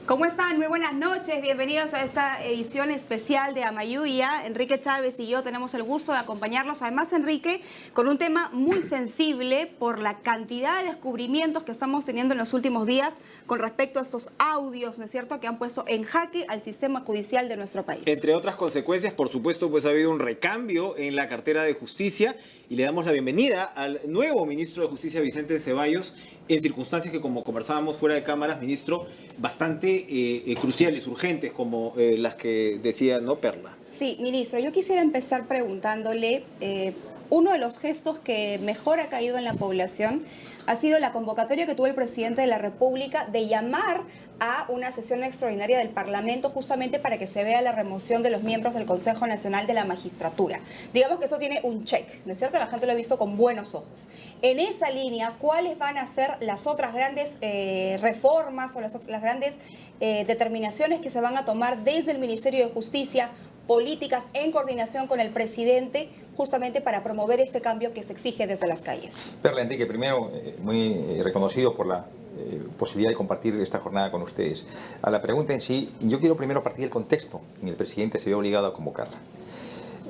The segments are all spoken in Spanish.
¿Cómo están? Muy buenas noches, bienvenidos a esta edición especial de Amayuya. Enrique Chávez y yo tenemos el gusto de acompañarlos. Además, Enrique, con un tema muy sensible por la cantidad de descubrimientos que estamos teniendo en los últimos días con respecto a estos audios, ¿no es cierto?, que han puesto en jaque al sistema judicial de nuestro país. Entre otras consecuencias, por supuesto, pues ha habido un recambio en la cartera de justicia y le damos la bienvenida al nuevo ministro de Justicia, Vicente Ceballos, en circunstancias que, como conversábamos fuera de cámaras, ministro, bastante cruciales, urgentes, como las que decía, ¿no, Perla? Sí, ministro, yo quisiera empezar preguntándole, uno de los gestos que mejor ha caído en la población ha sido la convocatoria que tuvo el presidente de la República de llamar a una sesión extraordinaria del Parlamento justamente para que se vea la remoción de los miembros del Consejo Nacional de la Magistratura. Digamos que eso tiene un check, ¿no es cierto? La gente lo ha visto con buenos ojos. En esa línea, ¿cuáles van a ser las otras grandes reformas o las grandes determinaciones que se van a tomar desde el Ministerio de Justicia, políticas en coordinación con el presidente, justamente para promover este cambio que se exige desde las calles? Perla, Enrique, primero, muy reconocido por la posibilidad de compartir esta jornada con ustedes. A la pregunta en sí, yo quiero primero partir del contexto en el presidente se vio obligado a convocarla.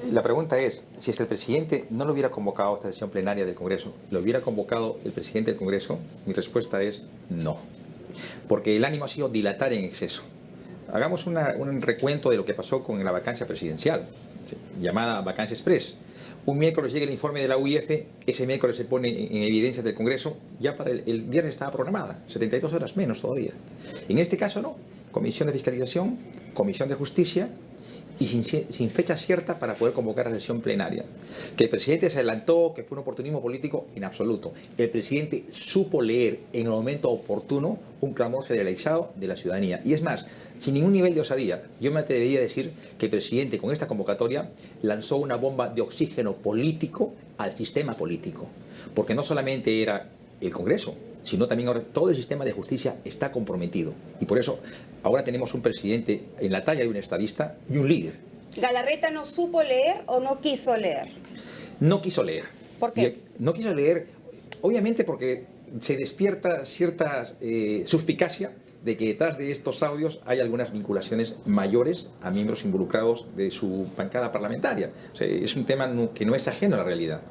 La pregunta es, si es que el presidente no lo hubiera convocado a esta sesión plenaria del Congreso, ¿lo hubiera convocado el presidente del Congreso? Mi respuesta es no, porque el ánimo ha sido dilatar en exceso. Hagamos un recuento de lo que pasó con la vacancia presidencial, llamada vacancia express. Un miércoles llega el informe de la UIF, ese miércoles se pone en evidencia del Congreso, ya para el viernes estaba programada, 72 horas menos todavía. En este caso no, Comisión de Fiscalización, Comisión de Justicia, y sin fecha cierta para poder convocar a la sesión plenaria. Que el presidente se adelantó, que fue un oportunismo político, en absoluto. El presidente supo leer en el momento oportuno un clamor generalizado de la ciudadanía. Y es más, sin ningún nivel de osadía, yo me atrevería a decir que el presidente con esta convocatoria lanzó una bomba de oxígeno político al sistema político. Porque no solamente era el Congreso, sino también ahora todo el sistema de justicia está comprometido. Y por eso ahora tenemos un presidente en la talla de un estadista y un líder. ¿Galarreta no supo leer o no quiso leer? No quiso leer. ¿Por qué? No quiso leer, obviamente porque se despierta cierta suspicacia de que detrás de estos audios hay algunas vinculaciones mayores a miembros involucrados de su bancada parlamentaria. O sea, es un tema que no es ajeno a la realidad.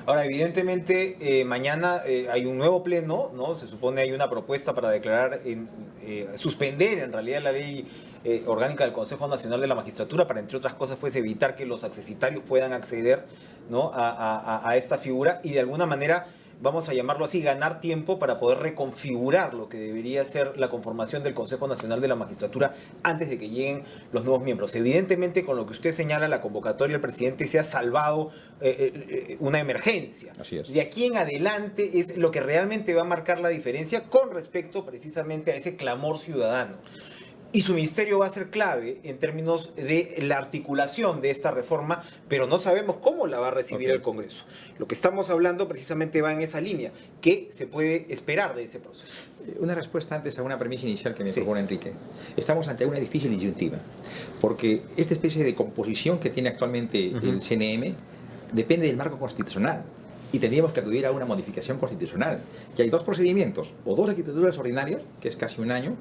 Ahora, evidentemente, mañana hay un nuevo pleno, ¿no? Se supone hay una propuesta para declarar, suspender en realidad la ley orgánica del Consejo Nacional de la Magistratura para, entre otras cosas, pues evitar que los accesitarios puedan acceder, ¿no?, a esta figura y de alguna manera, vamos a llamarlo así, ganar tiempo para poder reconfigurar lo que debería ser la conformación del Consejo Nacional de la Magistratura antes de que lleguen los nuevos miembros. Evidentemente, con lo que usted señala, la convocatoria del presidente se ha salvado una emergencia. Así es. De aquí en adelante es lo que realmente va a marcar la diferencia con respecto precisamente a ese clamor ciudadano. Y su ministerio va a ser clave en términos de la articulación de esta reforma, pero no sabemos cómo la va a recibir el Congreso. Lo que estamos hablando precisamente va en esa línea. ¿Qué se puede esperar de ese proceso? Una respuesta antes a una premisa inicial que me propone Enrique. Estamos ante una difícil disyuntiva, porque esta especie de composición que tiene actualmente el CNM depende del marco constitucional. Y tendríamos que acudir a una modificación constitucional. Que hay dos procedimientos, o dos legislaturas ordinarias, que es casi un año,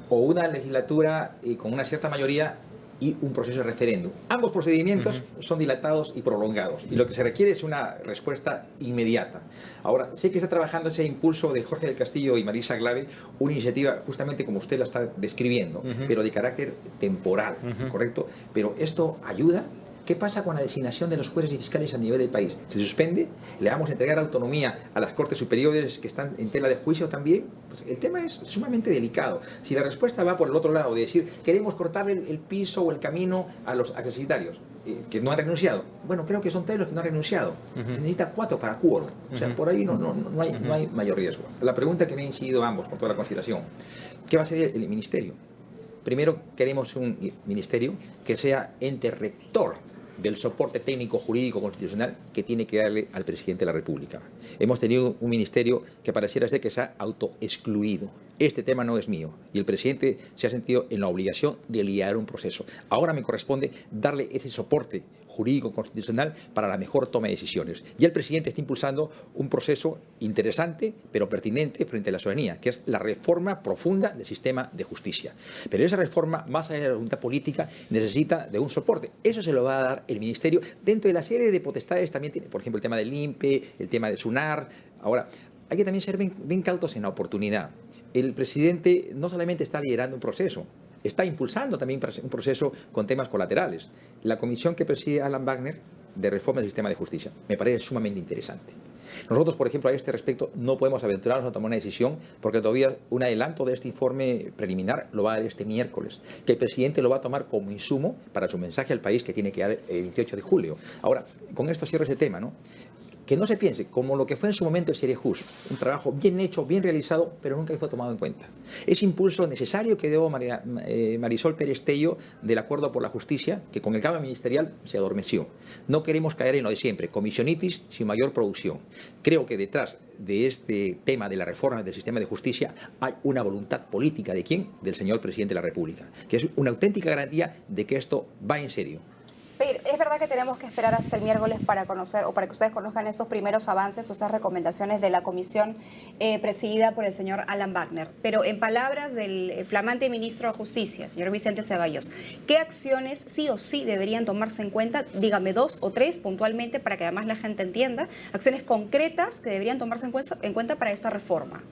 o una legislatura con una cierta mayoría y un proceso de referéndum. Ambos procedimientos son dilatados y prolongados, y lo que se requiere es una respuesta inmediata. Ahora, sé que está trabajando ese impulso de Jorge del Castillo y Marisa Glave, una iniciativa justamente como usted la está describiendo, pero de carácter temporal, ¿correcto? Pero esto ayuda. ¿Qué pasa con la designación de los jueces y fiscales a nivel del país? ¿Se suspende? ¿Le vamos a entregar autonomía a las Cortes Superiores que están en tela de juicio también? Entonces, el tema es sumamente delicado. Si la respuesta va por el otro lado, de decir, queremos cortarle el piso o el camino a los accesitarios que no han renunciado. Bueno, creo que son 3 los que no han renunciado. Se necesita 4 para quórum. O sea, por ahí no hay mayor riesgo. La pregunta que me han incidido ambos, con toda la consideración, ¿qué va a ser el ministerio? Primero, queremos un ministerio que sea ente rector del soporte técnico, jurídico, constitucional que tiene que darle al presidente de la República. Hemos tenido un ministerio que pareciera ser que se ha autoexcluido. Este tema no es mío y el presidente se ha sentido en la obligación de liderar un proceso. Ahora me corresponde darle ese soporte jurídico constitucional para la mejor toma de decisiones. Y el presidente está impulsando un proceso interesante, pero pertinente frente a la ciudadanía, que es la reforma profunda del sistema de justicia. Pero esa reforma, más allá de la voluntad política, necesita de un soporte. Eso se lo va a dar el Ministerio dentro de la serie de potestades. También tiene, por ejemplo, el tema del INPE, el tema de SUNAR. Ahora, hay que también ser bien cautos en la oportunidad. El presidente no solamente está liderando un proceso, está impulsando también un proceso con temas colaterales. La comisión que preside Alan Wagner de reforma del sistema de justicia me parece sumamente interesante. Nosotros, por ejemplo, a este respecto no podemos aventurarnos a tomar una decisión porque todavía un adelanto de este informe preliminar lo va a dar este miércoles, que el presidente lo va a tomar como insumo para su mensaje al país que tiene que dar el 28 de julio. Ahora, con esto cierro ese tema, ¿no? Que no se piense como lo que fue en su momento el Cerejus, un trabajo bien hecho, bien realizado, pero nunca fue tomado en cuenta. Ese impulso necesario que dio Marisol Pérez Tello del Acuerdo por la Justicia, que con el cambio ministerial se adormeció. No queremos caer en lo de siempre, comisionitis sin mayor producción. Creo que detrás de este tema de la reforma del sistema de justicia hay una voluntad política. ¿De quién? Del señor presidente de la República, que es una auténtica garantía de que esto va en serio. Pero es verdad que tenemos que esperar hasta el miércoles para conocer o para que ustedes conozcan estos primeros avances o estas recomendaciones de la comisión presidida por el señor Alan Wagner. Pero en palabras del flamante ministro de Justicia, señor Vicente Ceballos, ¿qué acciones sí o sí deberían tomarse en cuenta? Dígame 2 o 3 puntualmente para que además la gente entienda. Acciones concretas que deberían tomarse en cuenta para esta reforma.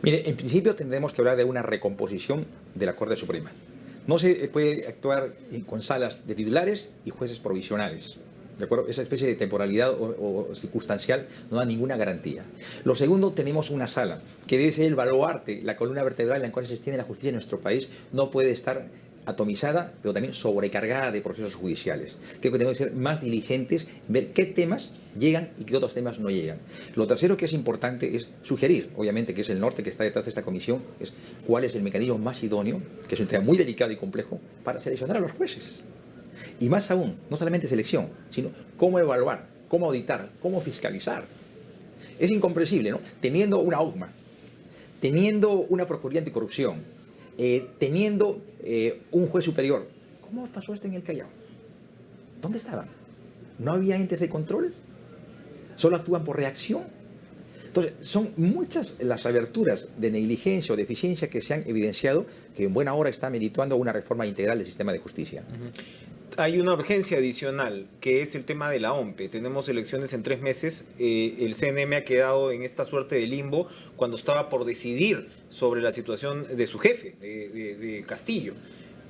Mire, en principio tendremos que hablar de una recomposición de la Corte Suprema. No se puede actuar con salas de titulares y jueces provisionales. ¿De acuerdo? Esa especie de temporalidad o circunstancial no da ninguna garantía. Lo segundo, tenemos una sala que debe ser el baluarte, la columna vertebral en la cual se extiende la justicia en nuestro país. No puede estar atomizada, pero también sobrecargada de procesos judiciales. Creo que tenemos que ser más diligentes, ver qué temas llegan y qué otros temas no llegan. Lo tercero que es importante es sugerir, obviamente, que es el norte que está detrás de esta comisión, es cuál es el mecanismo más idóneo, que es un tema muy delicado y complejo, para seleccionar a los jueces. Y más aún, no solamente selección, sino cómo evaluar, cómo auditar, cómo fiscalizar. Es incomprensible, ¿no? Teniendo una UCMA, teniendo una Procuraduría Anticorrupción, teniendo un juez superior. ¿Cómo pasó esto en el Callao? ¿Dónde estaban? ¿No había entes de control? ¿Solo actúan por reacción? Entonces, son muchas las aberturas de negligencia o de eficiencia que se han evidenciado, que en buena hora está meditando una reforma integral del sistema de justicia. Hay una urgencia adicional, que es el tema de la OMPE. Tenemos elecciones en 3 meses. El CNM ha quedado en esta suerte de limbo cuando estaba por decidir sobre la situación de su jefe, de Castillo.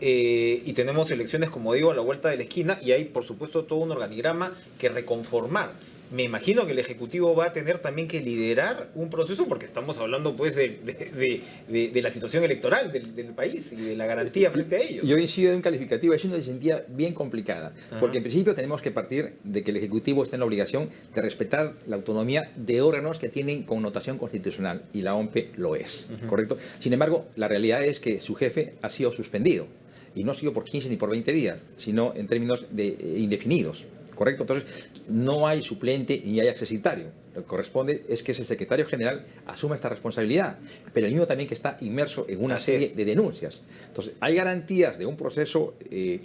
Y tenemos elecciones, como digo, a la vuelta de la esquina, y hay, por supuesto, todo un organigrama que reconformar. Me imagino que el Ejecutivo va a tener también que liderar un proceso, porque estamos hablando pues de la situación electoral del país y de la garantía frente a ello. Yo incido en un calificativo, es una sentía bien complicada, porque en principio tenemos que partir de que el Ejecutivo está en la obligación de respetar la autonomía de órganos que tienen connotación constitucional, y la OMPE lo es, ¿correcto? Sin embargo, la realidad es que su jefe ha sido suspendido, y no ha sido por 15 ni por 20 días, sino en términos indefinidos. ¿Correcto? Entonces, no hay suplente ni hay accesitario. Lo que corresponde es que el secretario general asuma esta responsabilidad, pero el mismo también que está inmerso en una serie de denuncias. Entonces, ¿hay garantías de un proceso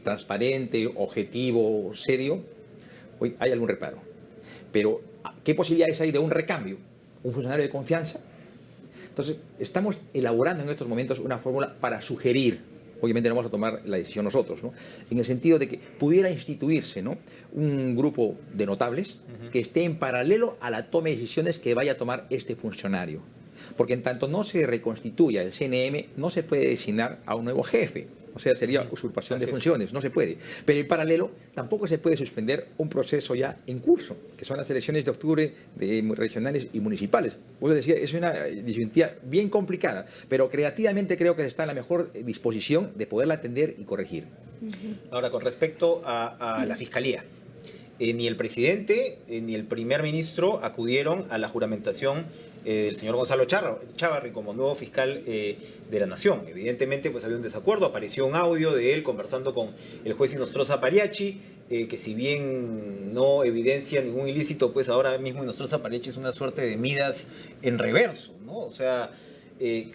transparente, objetivo, serio? Hoy hay algún reparo. Pero, ¿qué posibilidades hay de un recambio? ¿Un funcionario de confianza? Entonces, estamos elaborando en estos momentos una fórmula para sugerir. Obviamente no vamos a tomar la decisión nosotros, ¿no? En el sentido de que pudiera instituirse, ¿no?, un grupo de notables que esté en paralelo a la toma de decisiones que vaya a tomar este funcionario. Porque en tanto no se reconstituya el CNM, no se puede designar a un nuevo jefe. O sea, sería usurpación de funciones, no se puede. Pero en paralelo tampoco se puede suspender un proceso ya en curso, que son las elecciones de octubre regionales y municipales. Pues decía, es una disyuntiva bien complicada, pero creativamente creo que está en la mejor disposición de poderla atender y corregir. Ahora, con respecto a la Fiscalía, ni el presidente ni el primer ministro acudieron a la juramentación del señor Gonzalo Chávarri como nuevo fiscal de la Nación. Evidentemente, pues había un desacuerdo, apareció un audio de él conversando con el juez Inostroza Pariachi, que si bien no evidencia ningún ilícito, pues ahora mismo Inostroza Pariachi es una suerte de Midas en reverso, ¿no? O sea,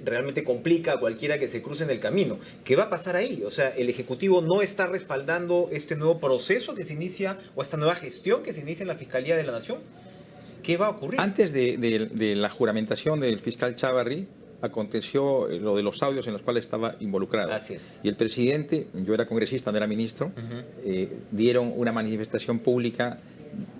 realmente complica a cualquiera que se cruce en el camino. ¿Qué va a pasar ahí? O sea, el Ejecutivo no está respaldando este nuevo proceso que se inicia o esta nueva gestión que se inicia en la Fiscalía de la Nación. ¿Qué va a ocurrir? Antes de la juramentación del fiscal Chávarri, aconteció lo de los audios en los cuales estaba involucrado. Así es. Y el presidente, yo era congresista, no era ministro, dieron una manifestación pública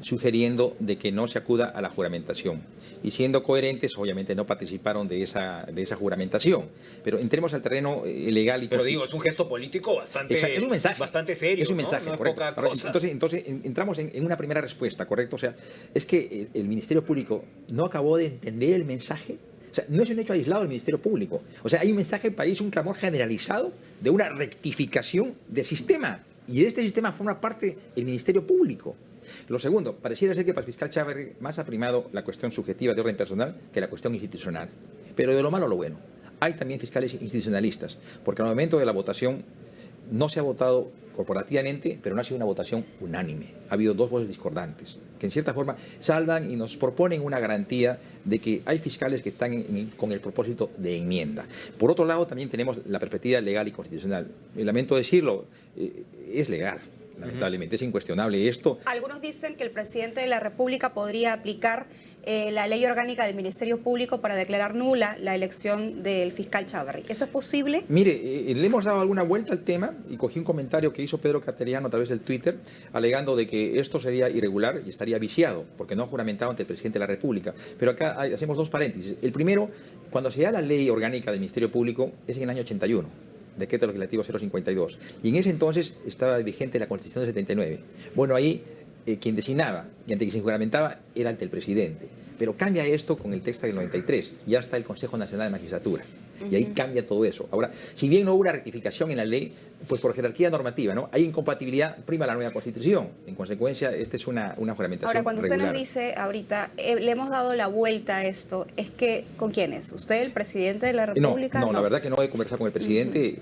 sugiriendo de que no se acuda a la juramentación. Y siendo coherentes, obviamente no participaron de esa juramentación. Pero entremos al terreno legal y... Pero digo, es un gesto político bastante, es un mensaje, bastante serio. Es un mensaje, ¿no? No correcto. es poca cosa. Entonces entramos en una primera respuesta, ¿correcto? O sea, es que el Ministerio Público no acabó de entender el mensaje. O sea, no es un hecho aislado del Ministerio Público. O sea, hay un mensaje en el país, un clamor generalizado de una rectificación del sistema. Y de este sistema forma parte el Ministerio Público. Lo segundo, pareciera ser que para el fiscal Chávarri más ha primado la cuestión subjetiva de orden personal que la cuestión institucional. Pero de lo malo a lo bueno. Hay también fiscales institucionalistas, porque al momento de la votación no se ha votado corporativamente, pero no ha sido una votación unánime. Ha habido dos voces discordantes, que en cierta forma salvan y nos proponen una garantía de que hay fiscales que están con el propósito de enmienda. Por otro lado, también tenemos la perspectiva legal y constitucional. Lamento decirlo, es legal. Lamentablemente es incuestionable esto. Algunos dicen que el presidente de la República podría aplicar la ley orgánica del Ministerio Público para declarar nula la elección del fiscal Chávarri. ¿Esto es posible? Mire, le hemos dado alguna vuelta al tema y cogí un comentario que hizo Pedro Cateriano a través del Twitter alegando de que esto sería irregular y estaría viciado porque no ha juramentado ante el presidente de la República. Pero acá hacemos dos paréntesis. El primero, cuando se da la ley orgánica del Ministerio Público es en el año 81. Decreto legislativo 052. Y en ese entonces estaba vigente la Constitución del 79. Bueno, ahí quien designaba y ante quien se juramentaba era ante el presidente. Pero cambia esto con el texto del 93. Ya está el Consejo Nacional de Magistratura. Y ahí cambia todo eso. Ahora, si bien no hubo una rectificación en la ley, pues por jerarquía normativa, ¿no? Hay incompatibilidad, prima la nueva Constitución. En consecuencia, esta es una juramentación Ahora, cuando regular. usted nos dice ahorita, le hemos dado la vuelta a esto, ¿es que con quién es? ¿Usted, el presidente de la República? No, la verdad que no he conversado con el presidente.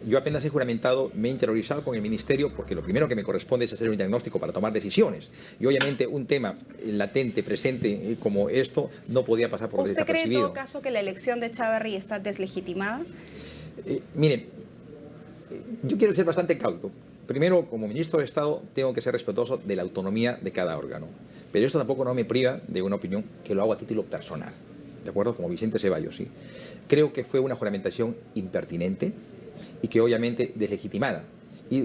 Yo apenas he juramentado, me he interiorizado con el ministerio, porque lo primero que me corresponde es hacer un diagnóstico para tomar decisiones. Y obviamente un tema latente, presente, como esto, no podía pasar por desapercibido. ¿Usted cree en todo caso que la elección de Chávarri está deslegitimada? Mire, yo quiero ser bastante cauto. Primero, como ministro de Estado, tengo que ser respetuoso de la autonomía de cada órgano. Pero esto tampoco no me priva de una opinión que lo hago a título personal. ¿De acuerdo? Como Vicente Ceballos, sí. Creo que fue una juramentación impertinente y que obviamente deslegitimada. Y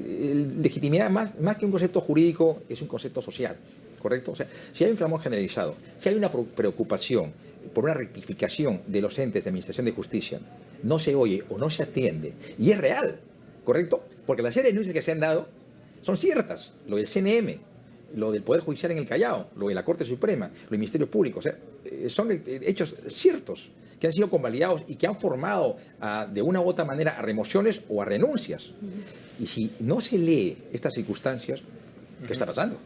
legitimidad, más que un concepto jurídico, es un concepto social. ¿Correcto? O sea, si hay un clamor generalizado, si hay una preocupación por una rectificación de los entes de Administración de Justicia, no se oye o no se atiende, y es real, ¿correcto? Porque las series de denuncias que se han dado son ciertas, lo del CNM, lo del Poder Judicial en el Callao, lo de la Corte Suprema, lo del Ministerio Público, o sea, son hechos ciertos que han sido convalidados y que han formado de una u otra manera a remociones o a renuncias. Y si no se lee estas circunstancias, ¿qué está pasando?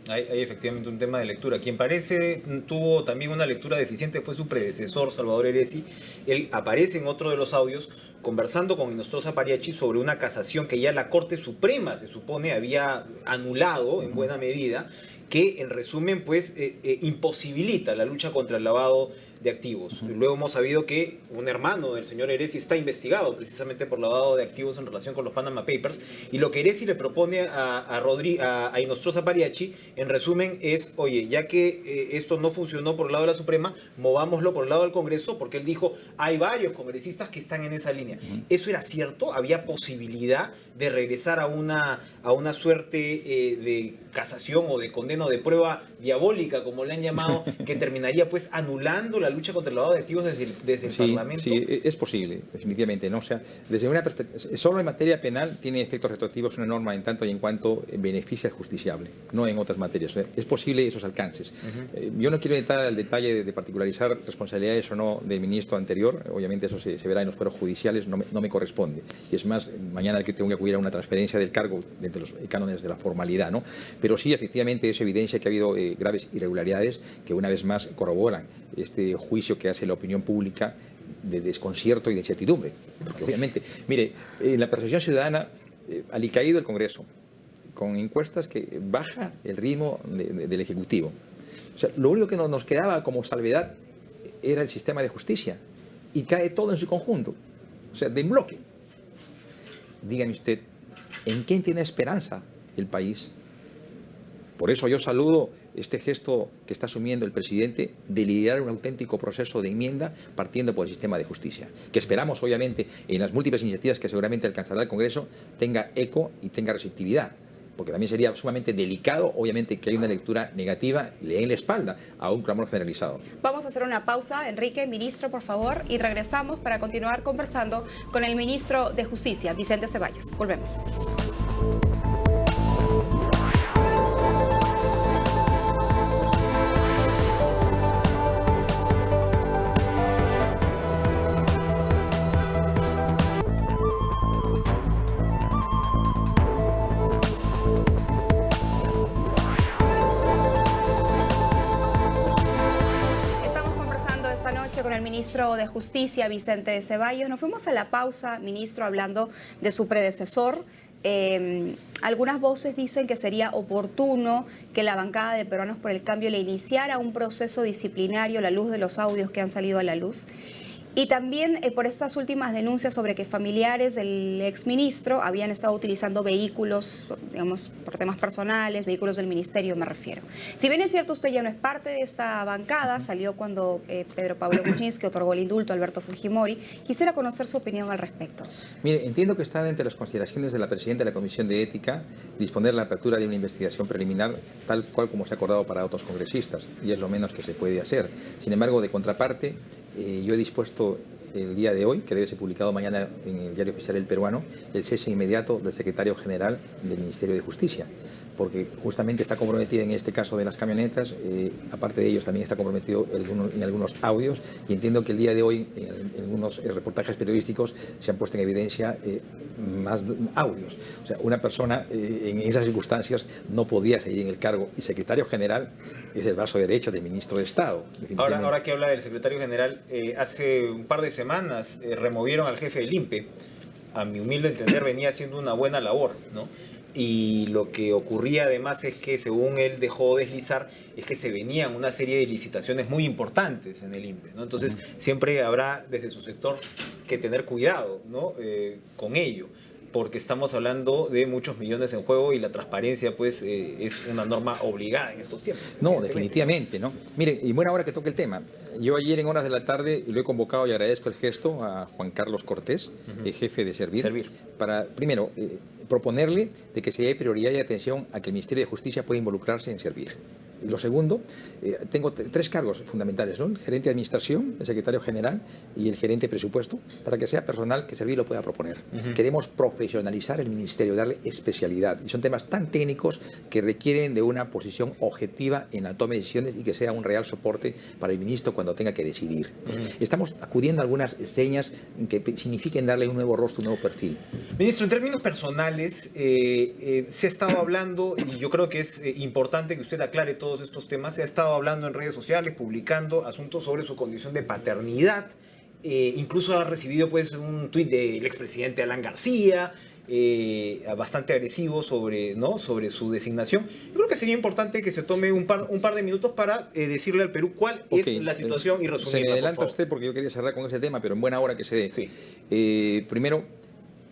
Hay efectivamente un tema de lectura. Quien parece tuvo también una lectura deficiente fue su predecesor, Salvador Heresi. Él aparece en otro de los audios conversando con Inostroza Pariachi sobre una casación que ya la Corte Suprema se supone había anulado en buena medida, que en resumen pues imposibilita la lucha contra el lavado de activos. Luego hemos sabido que un hermano del señor Heresi está investigado precisamente por lavado de activos en relación con los Panama Papers, y lo que Heresi le propone a Inostroza Pariachi en resumen es, oye, ya que esto no funcionó por el lado de la Suprema, movámoslo por el lado del Congreso, porque él dijo, hay varios congresistas que están en esa línea. ¿Eso era cierto? ¿Había posibilidad de regresar a una suerte de casación o de condena o de prueba diabólica, como le han llamado, que terminaría pues anulando la lucha contra el lavado de activos desde el Parlamento? Sí, es posible, definitivamente, ¿no? O sea, desde una perspectiva, solo en materia penal tiene efectos retroactivos una norma en tanto y en cuanto beneficia al justiciable, no en otras materias. Es posible esos alcances. Yo no quiero entrar al detalle de particularizar responsabilidades o no del ministro anterior, obviamente eso se verá en los fueros judiciales, no me corresponde. Y es más, mañana que tengo que acudir a una transferencia del cargo dentro de los cánones de la formalidad, ¿no? Pero sí, efectivamente, es evidencia que ha habido graves irregularidades que una vez más corroboran este juicio que hace la opinión pública de desconcierto y de incertidumbre. Porque obviamente, mire, la percepción ciudadana, alicaído el Congreso, con encuestas que baja el ritmo del Ejecutivo. O sea, lo único que nos quedaba como salvedad era el sistema de justicia. y cae todo en su conjunto, o sea, de bloque. Dígame usted, ¿en quién tiene esperanza el país? Por eso yo saludo este gesto que está asumiendo el presidente de liderar un auténtico proceso de enmienda partiendo por el sistema de justicia, que esperamos obviamente en las múltiples iniciativas que seguramente alcanzará el Congreso tenga eco y tenga receptividad, porque también sería sumamente delicado obviamente que haya una lectura negativa y le den la espalda a un clamor generalizado. Vamos a hacer una pausa, Enrique, ministro, por favor, y regresamos para continuar conversando con el ministro de Justicia, Vicente Ceballos. Volvemos. Con el ministro de Justicia, Vicente Ceballos. Nos fuimos a la pausa, ministro, hablando de su predecesor. Algunas voces dicen que sería oportuno que la bancada de Peruanos por el Cambio le iniciara un proceso disciplinario a la luz de los audios que han salido a la luz. Y también por estas últimas denuncias sobre que familiares del exministro habían estado utilizando vehículos, digamos, por temas personales, vehículos del ministerio me refiero. Si bien es cierto, usted ya no es parte de esta bancada, salió cuando Pedro Pablo Kuczynski otorgó el indulto a Alberto Fujimori. Quisiera conocer su opinión al respecto. Mire, entiendo que está entre las consideraciones de la presidenta de la Comisión de Ética disponer la apertura de una investigación preliminar tal cual como se ha acordado para otros congresistas, y es lo menos que se puede hacer. Sin embargo, de contraparte, yo he dispuesto el día de hoy, que debe ser publicado mañana en el Diario Oficial El Peruano, el cese inmediato del secretario general del Ministerio de Justicia, porque justamente está comprometido en este caso de las camionetas, aparte de ellos también está comprometido en algunos audios, y entiendo que el día de hoy en algunos reportajes periodísticos se han puesto en evidencia más audios. O sea, una persona en esas circunstancias no podía seguir en el cargo, y secretario general es el brazo derecho del ministro de Estado. Ahora que habla del secretario general, hace un par de semanas removieron al jefe del INPE. A mi humilde entender venía haciendo una buena labor, ¿no? Y lo que ocurría además es que, según él dejó deslizar, es que se venían una serie de licitaciones muy importantes en el INPE, ¿no? Entonces siempre habrá desde su sector que tener cuidado, ¿no? Con ello, porque estamos hablando de muchos millones en juego y la transparencia pues es una norma obligada en estos tiempos. No, definitivamente, ¿no? Mire, y buena hora que toque el tema. Yo ayer en horas de la tarde lo he convocado y agradezco el gesto a Juan Carlos Cortés, jefe de Servir, para, primero, proponerle de que se dé prioridad y atención a que el Ministerio de Justicia pueda involucrarse en Servir. Y lo segundo, tengo tres cargos fundamentales, ¿no? El gerente de administración, el secretario general y el gerente de presupuesto, para que sea personal que Servir lo pueda proponer. Queremos profesionalizar el ministerio, darle especialidad. Y son temas tan técnicos que requieren de una posición objetiva en la toma de decisiones y que sea un real soporte para el ministro cuando tenga que decidir. Estamos acudiendo a algunas señas que signifiquen darle un nuevo rostro, un nuevo perfil. Ministro, en términos personales, se ha estado hablando, y yo creo que es importante que usted aclare todos estos temas, se ha estado hablando en redes sociales, publicando asuntos sobre su condición de paternidad. Incluso ha recibido pues un tuit del expresidente Alan García, bastante agresivo sobre su designación. Yo creo que sería importante que se tome un par de minutos para decirle al Perú cuál es la situación y resumirla. Se me adelanta usted porque yo quería cerrar con ese tema, pero en buena hora que se dé. Sí. Primero,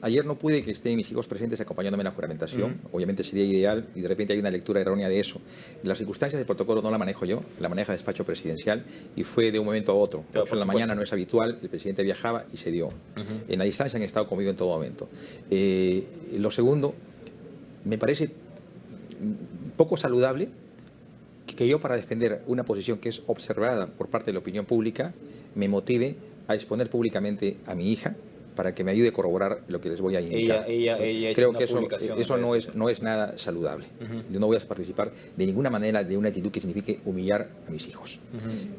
ayer no pude que estén mis hijos presentes acompañándome en la juramentación. Obviamente sería ideal y de repente hay una lectura errónea de eso. Las circunstancias del protocolo no la manejo yo, la maneja el despacho presidencial y fue de un momento a otro. Claro, en la mañana no es habitual, el presidente viajaba y se dio. En la distancia han estado conmigo en todo momento. Lo segundo, me parece poco saludable que yo, para defender una posición que es observada por parte de la opinión pública, me motive a exponer públicamente a mi hija para que me ayude a corroborar lo que les voy a indicar. Creo que eso no es nada saludable. Yo no voy a participar de ninguna manera de una actitud que signifique humillar a mis hijos.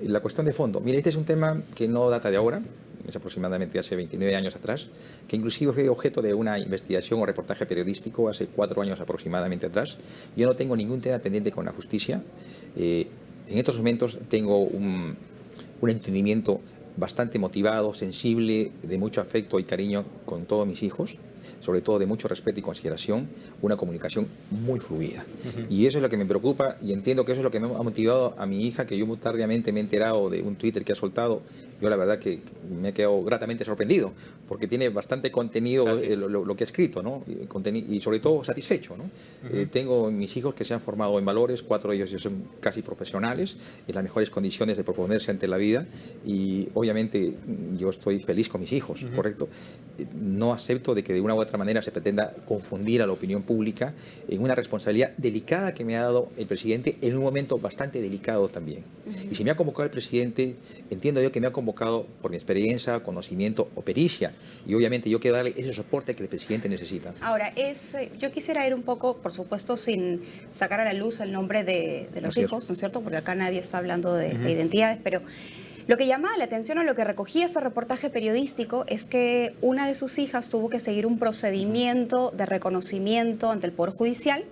La cuestión de fondo, mire, este es un tema que no data de ahora, es aproximadamente hace 29 años atrás, que inclusive fue objeto de una investigación o reportaje periodístico hace 4 años aproximadamente atrás. Yo no tengo ningún tema pendiente con la justicia. En estos momentos tengo un entendimiento bastante motivado, sensible, de mucho afecto y cariño con todos mis hijos. sobre todo de mucho respeto y consideración, una comunicación muy fluida. Y eso es lo que me preocupa, y entiendo que eso es lo que me ha motivado a mi hija, que yo muy tardíamente me he enterado de un Twitter que ha soltado. Yo la verdad que me he quedado gratamente sorprendido, porque tiene bastante contenido lo que ha escrito, ¿no? Y sobre todo satisfecho, ¿no? Tengo mis hijos que se han formado en valores, 4 de ellos ya son casi profesionales, en las mejores condiciones de proponerse ante la vida, y obviamente yo estoy feliz con mis hijos, ¿correcto? No acepto de que de una u otra manera se pretenda confundir a la opinión pública en una responsabilidad delicada que me ha dado el presidente en un momento bastante delicado también. Y si me ha convocado el presidente, entiendo yo que me ha convocado por mi experiencia, conocimiento o pericia, y obviamente yo quiero darle ese soporte que el presidente necesita. Ahora, yo quisiera ir un poco, por supuesto, sin sacar a la luz el nombre de los hijos, ¿no es cierto? Porque acá nadie está hablando de identidades, pero lo que llamaba la atención o lo que recogía este reportaje periodístico es que una de sus hijas tuvo que seguir un procedimiento de reconocimiento ante el Poder Judicial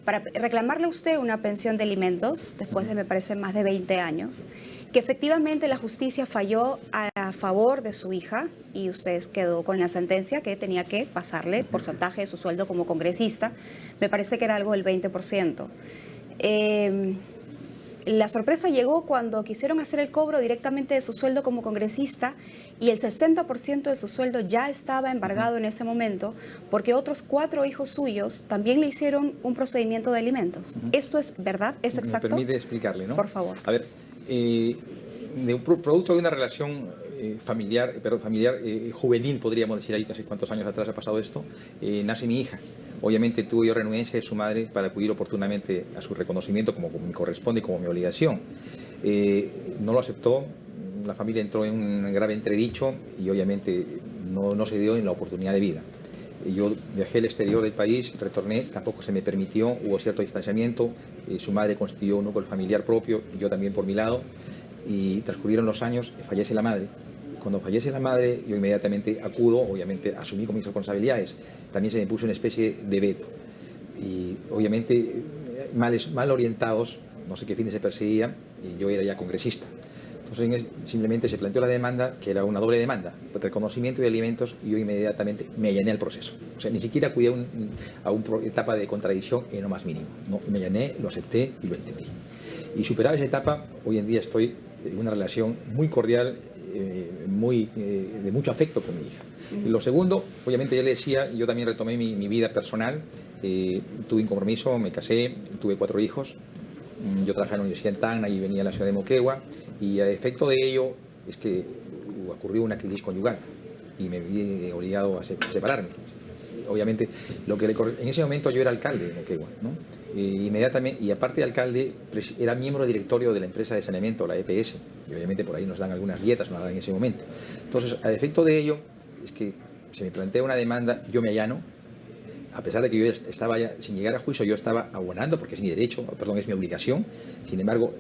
para reclamarle a usted una pensión de alimentos después de, me parece, más de 20 años, que efectivamente la justicia falló a favor de su hija y usted quedó con la sentencia que tenía que pasarle porcentaje de su sueldo como congresista. Me parece que era algo del 20%. La sorpresa llegó cuando quisieron hacer el cobro directamente de su sueldo como congresista y el 60% de su sueldo ya estaba embargado en ese momento porque otros 4 hijos suyos también le hicieron un procedimiento de alimentos. ¿Esto es verdad? ¿Es exacto? Me permite explicarle, ¿no? Por favor. A ver, producto de una relación familiar juvenil, podríamos decir, ahí casi cuántos años atrás ha pasado esto, nace mi hija. Obviamente tuve yo renuencia de su madre para acudir oportunamente a su reconocimiento como me corresponde y como mi obligación. No lo aceptó, la familia entró en un grave entredicho y obviamente no se dio en la oportunidad de vida. Yo viajé al exterior del país, retorné, tampoco se me permitió, hubo cierto distanciamiento, su madre constituyó un núcleo familiar propio, yo también por mi lado, y transcurrieron los años, fallece la madre. Cuando fallece la madre, yo inmediatamente acudo, obviamente asumí con mis responsabilidades, también se me puso una especie de veto. Y obviamente mal orientados, no sé qué fines se perseguían, y yo era ya congresista. Entonces simplemente se planteó la demanda, que era una doble demanda, reconocimiento de alimentos, y yo inmediatamente me allané al proceso. O sea, ni siquiera acudí a una etapa de contradicción en lo más mínimo. No, me allané, lo acepté y lo entendí. Y superada esa etapa, hoy en día estoy en una relación muy cordial, de mucho afecto con mi hija. Y lo segundo, obviamente ya le decía, yo también retomé mi vida personal, tuve un compromiso, me casé, tuve 4 hijos. Yo trabajaba en la Universidad en Tacna y venía a la ciudad de Moquegua, y a efecto de ello es que ocurrió una crisis conyugal y me vi obligado a separarme. Obviamente, en ese momento yo era alcalde de Moquegua, ¿no? Inmediatamente, y aparte de alcalde, era miembro directorio de la empresa de saneamiento, la EPS, y obviamente por ahí nos dan algunas dietas, nos dan en ese momento. Entonces, a efecto de ello, es que se me plantea una demanda, yo me allano, a pesar de que yo estaba ya, sin llegar a juicio, yo estaba abonando, porque es mi derecho, perdón, es mi obligación. Sin embargo,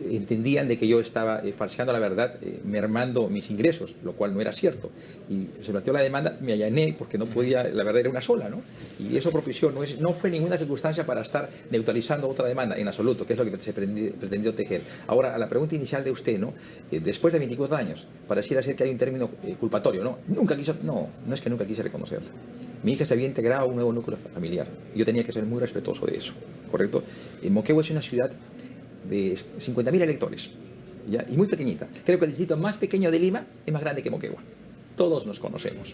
entendían de que yo estaba falseando la verdad, mermando mis ingresos, lo cual no era cierto. Y se planteó la demanda, me allané, porque no podía, la verdad era una sola, ¿no? Y eso propició, no fue ninguna circunstancia para estar neutralizando otra demanda, en absoluto, que es lo que se pretendió tejer. Ahora, a la pregunta inicial de usted, ¿no? Después de 24 años, pareciera ser que hay un término culpatorio, ¿no? No es que nunca quise reconocerlo. Mi hija se había integrado a un nuevo núcleo familiar. Yo tenía que ser muy respetuoso de eso, ¿correcto? Moquegua es una ciudad de 50.000 electores, ¿ya? Y muy pequeñita. Creo que el distrito más pequeño de Lima es más grande que Moquegua. Todos nos conocemos.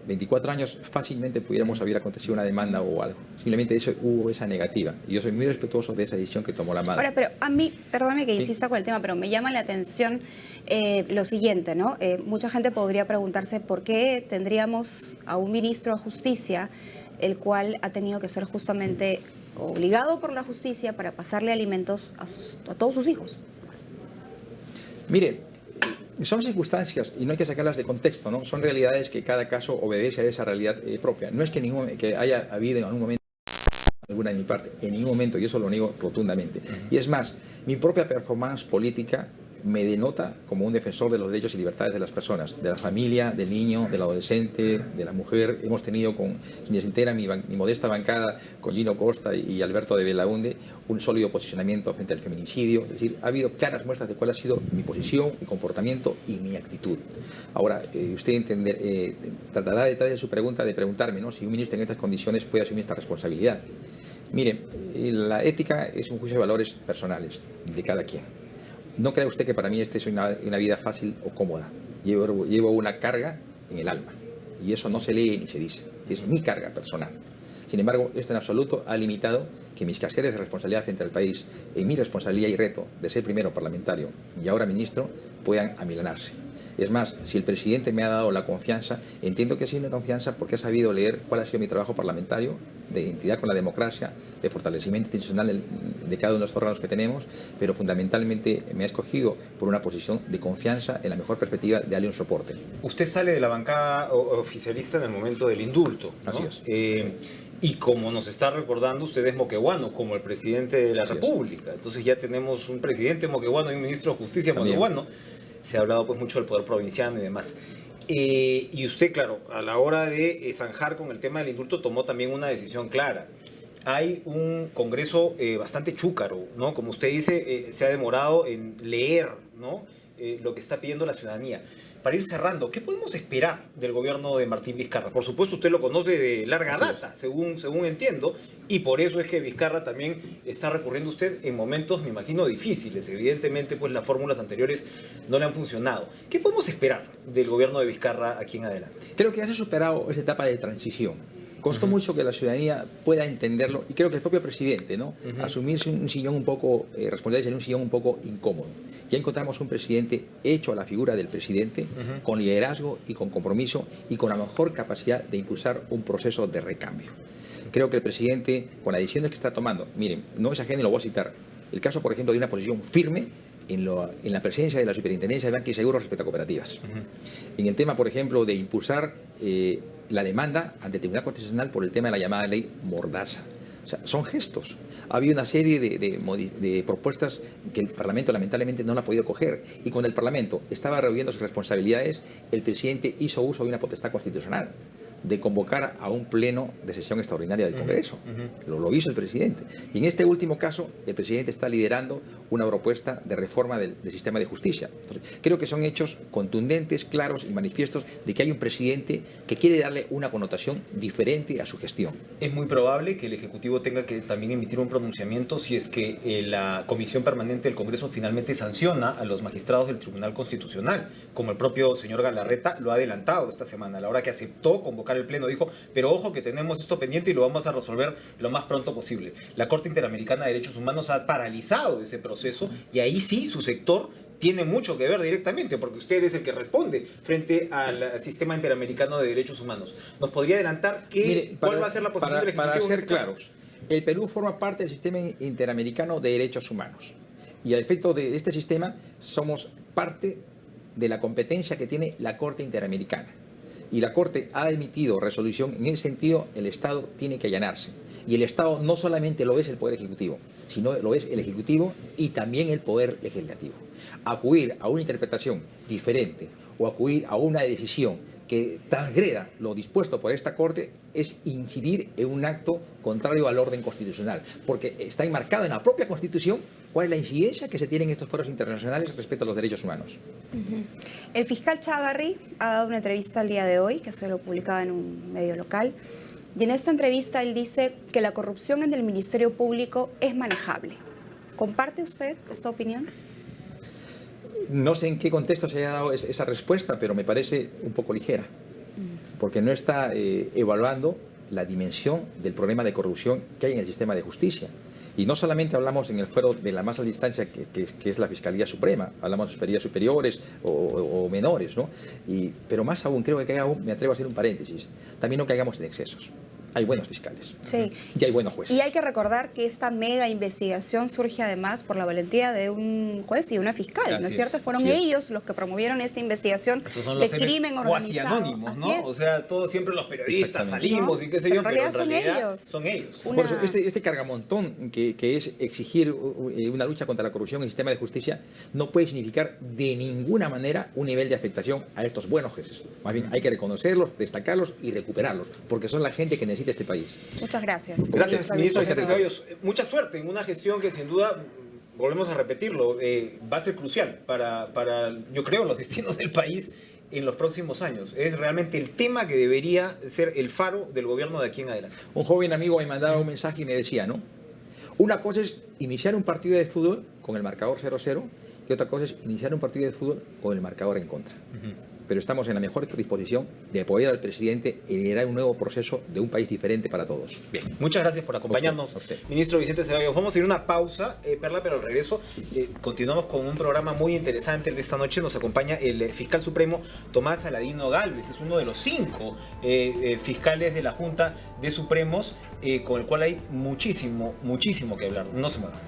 24 años fácilmente pudiéramos haber acontecido una demanda o algo. Simplemente hubo esa negativa. Y yo soy muy respetuoso de esa decisión que tomó la madre. Ahora, pero a mí, perdóname que insista con el tema, pero me llama la atención lo siguiente, ¿no? Mucha gente podría preguntarse por qué tendríamos a un ministro de Justicia el cual ha tenido que ser justamente obligado por la justicia para pasarle alimentos a todos sus hijos. Mire, son circunstancias y no hay que sacarlas de contexto, ¿no? Son realidades que cada caso obedece a esa realidad propia. No es que haya habido en algún momento alguna de mi parte, en ningún momento, y eso lo niego rotundamente. Y es más, mi propia performance política me denota como un defensor de los derechos y libertades de las personas, de la familia, del niño, del adolescente, de la mujer. Hemos tenido con quienes integran mi modesta bancada, con Gino Costa y Alberto de Belaunde, un sólido posicionamiento frente al feminicidio. Es decir, ha habido claras muestras de cuál ha sido mi posición, mi comportamiento y mi actitud. Ahora, usted tratará detrás de su pregunta de preguntarme, ¿no?, si un ministro en estas condiciones puede asumir esta responsabilidad. Mire, la ética es un juicio de valores personales de cada quien. No crea usted que para mí esta es una vida fácil o cómoda. Llevo una carga en el alma y eso no se lee ni se dice. Es mi carga personal. Sin embargo, esto en absoluto ha limitado que mis quehaceres de responsabilidad frente al país, en mi responsabilidad y reto de ser primero parlamentario y ahora ministro, puedan amilanarse. Es más, si el presidente me ha dado la confianza, entiendo que ha sido una confianza porque ha sabido leer cuál ha sido mi trabajo parlamentario, de identidad con la democracia, de fortalecimiento institucional de cada uno de los órganos que tenemos, pero fundamentalmente me ha escogido por una posición de confianza en la mejor perspectiva de darle un soporte. Usted sale de la bancada oficialista en el momento del indulto, ¿no? Así es. Y como nos está recordando, usted es moqueguano, como el presidente de la República. Entonces ya tenemos un presidente moqueguano y un ministro de Justicia moqueguano. Se ha hablado pues mucho del poder provinciano y demás. Y usted, claro, a la hora de zanjar con el tema del indulto, tomó también una decisión clara. Hay un Congreso bastante chúcaro, ¿no? Como usted dice, se ha demorado en leer, ¿no?, lo que está pidiendo la ciudadanía. Para ir cerrando, ¿qué podemos esperar del gobierno de Martín Vizcarra? Por supuesto, usted lo conoce de larga data, según entiendo, y por eso es que Vizcarra también está recurriendo a usted en momentos, me imagino, difíciles. Evidentemente, pues las fórmulas anteriores no le han funcionado. ¿Qué podemos esperar del gobierno de Vizcarra aquí en adelante? Creo que ya se ha superado esa etapa de transición. Costó mucho que la ciudadanía pueda entenderlo y creo que el propio presidente, ¿no?, asumirse un sillón un poco, responsabilidades en un sillón un poco incómodo. Ya encontramos un presidente hecho a la figura del presidente, con liderazgo y con compromiso y con la mejor capacidad de impulsar un proceso de recambio. Creo que el presidente, con las decisiones que está tomando, miren, no es ajeno y lo voy a citar, el caso, por ejemplo, de una posición firme en la presencia de la Superintendencia de Banca y Seguros respecto a cooperativas. En el tema, por ejemplo, de impulsar la demanda ante el Tribunal Constitucional por el tema de la llamada ley Mordaza. O sea, son gestos. Ha habido una serie de propuestas que el Parlamento lamentablemente no la ha podido coger. Y cuando el Parlamento estaba reuniendo sus responsabilidades, el presidente hizo uso de una potestad constitucional de convocar a un pleno de sesión extraordinaria del Congreso. Lo hizo el presidente. Y en este último caso, el presidente está liderando una propuesta de reforma del sistema de justicia. Entonces, creo que son hechos contundentes, claros y manifiestos de que hay un presidente que quiere darle una connotación diferente a su gestión. Es muy probable que el Ejecutivo tenga que también emitir un pronunciamiento si es que la Comisión Permanente del Congreso finalmente sanciona a los magistrados del Tribunal Constitucional, como el propio señor Galarreta lo ha adelantado esta semana, a la hora que aceptó convocar el Pleno, dijo, pero ojo que tenemos esto pendiente y lo vamos a resolver lo más pronto posible. La Corte Interamericana de Derechos Humanos ha paralizado ese proceso y ahí sí su sector tiene mucho que ver directamente, porque usted es el que responde frente al sistema interamericano de derechos humanos. ¿Nos podría adelantar cuál va a ser la posición del Ejecutivo? Para ser claros, el Perú forma parte del sistema interamericano de derechos humanos y a efecto de este sistema somos parte de la competencia que tiene la Corte Interamericana. Y la Corte ha emitido resolución, en ese sentido el Estado tiene que allanarse. Y el Estado no solamente lo es el Poder Ejecutivo, sino lo es el Ejecutivo y también el Poder Legislativo. Acudir a una interpretación diferente o acudir a una decisión que transgreda lo dispuesto por esta Corte es incidir en un acto contrario al orden constitucional, porque está enmarcado en la propia Constitución cuál es la incidencia que se tiene en estos foros internacionales respecto a los derechos humanos. El fiscal Chávarri ha dado una entrevista el día de hoy, que se lo publicaba en un medio local, y en esta entrevista él dice que la corrupción en el Ministerio Público es manejable. ¿Comparte usted esta opinión? No sé en qué contexto se haya dado esa respuesta, pero me parece un poco ligera, porque no está evaluando la dimensión del problema de corrupción que hay en el sistema de justicia. Y no solamente hablamos en el fuero de la más alta instancia, que es la Fiscalía Suprema, hablamos de fiscalías superiores o menores, ¿no? Pero más aún, creo que me atrevo a hacer un paréntesis, también no caigamos en excesos. hay buenos fiscales. Sí. Y hay buenos jueces. Y hay que recordar que esta mega investigación surge además por la valentía de un juez y una fiscal, ¿no es cierto? Fueron ellos los que promovieron esta investigación de crimen organizado. Anónimos, ¿no? O sea, todos siempre los periodistas salimos y qué sé yo, pero en realidad son ellos. Por eso, este cargamontón que es exigir una lucha contra la corrupción en el sistema de justicia no puede significar de ninguna manera un nivel de afectación a estos buenos jueces. Más bien hay que reconocerlos, destacarlos y recuperarlos, porque son la gente que necesita este país. Muchas gracias. Gracias, ministro Vicente Ceballos. Mucha suerte en una gestión que sin duda, volvemos a repetirlo, va a ser crucial para, yo creo, los destinos del país en los próximos años. Es realmente el tema que debería ser el faro del gobierno de aquí en adelante. Un joven amigo me mandaba un mensaje y me decía, ¿no? Una cosa es iniciar un partido de fútbol con el marcador 0-0 y otra cosa es iniciar un partido de fútbol con el marcador en contra. Pero estamos en la mejor disposición de apoyar al presidente y liderar un nuevo proceso de un país diferente para todos. Bien. Muchas gracias por acompañarnos, ministro Vicente Ceballos. Vamos a ir a una pausa, Perla, pero al regreso continuamos con un programa muy interesante. El de esta noche nos acompaña el fiscal supremo Tomás Aladino Gálvez. Es uno de los 5 fiscales de la Junta de Supremos, con el cual hay muchísimo que hablar. No se muevan.